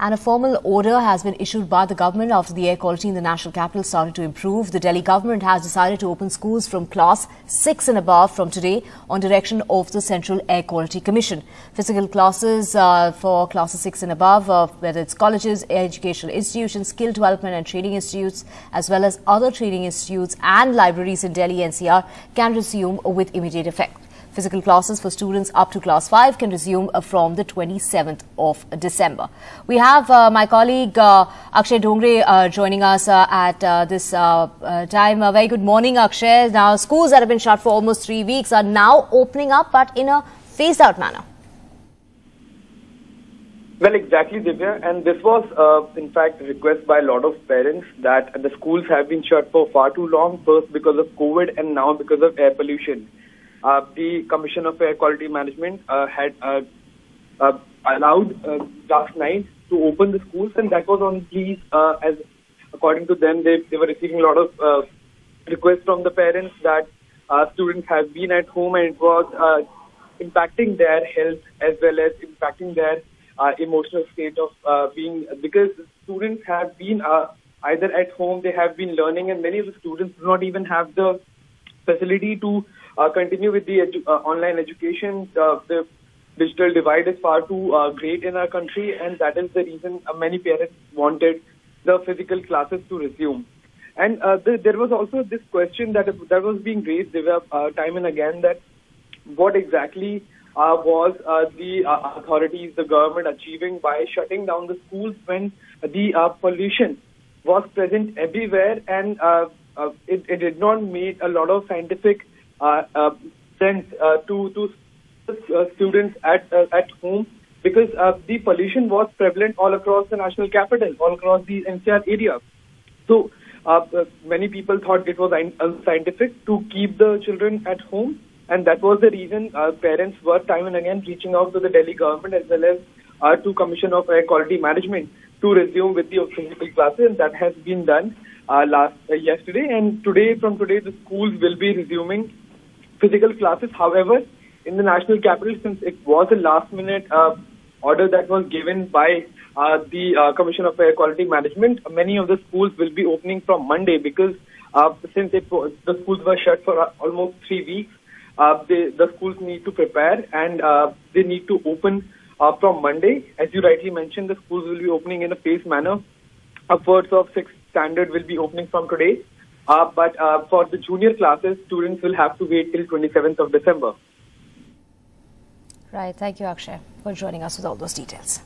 And a formal order has been issued by the government after the air quality in the national capital started to improve. The Delhi government has decided to open schools from class 6 and above from today on direction of the Central Air Quality Commission. Physical classes for classes 6 and above, whether it's colleges, educational institutions, skill development and training institutes, as well as other training institutes and libraries in Delhi NCR, can resume with immediate effect. Physical classes for students up to class 5 can resume from the 27th of December. We have my colleague Akshay Dongre joining us at this time. Very good morning, Akshay. Now, schools that have been shut for almost 3 weeks are now opening up, but in a phased-out manner. Well, exactly, Divya. And this was, in fact, a request by a lot of parents that the schools have been shut for far too long, first because of COVID and now because of air pollution. The Commission of Air Quality Management had allowed last night to open the schools, and that was on these, as according to them, they were receiving a lot of requests from the parents that students have been at home and it was impacting their health as well as impacting their emotional state of being, because students have been either at home, they have been learning, and many of the students do not even have the facility to continue with the online education. The digital divide is far too great in our country, and that is the reason many parents wanted the physical classes to resume. And there was also this question that was being raised time and again, that what exactly was the authorities, the government achieving by shutting down the schools when the pollution was present everywhere, and it did not make a lot of scientific sense to students at home, because the pollution was prevalent all across the national capital, all across the NCR area. So many people thought it was unscientific to keep the children at home, and that was the reason parents were time and again reaching out to the Delhi government as well as to Commission of Air Quality Management to resume with the physical classes, and that has been done yesterday. And from today the schools will be resuming physical classes. However, in the national capital, since it was a last-minute order that was given by the Commission of Air Quality Management, many of the schools will be opening from Monday, because since the schools were shut for almost 3 weeks, the schools need to prepare, and they need to open from Monday. As you rightly mentioned, the schools will be opening in a phased manner. Upwards of 6 standard will be opening from today. But for the junior classes, students will have to wait till 27th of December. Right. Thank you, Akshay, for joining us with all those details.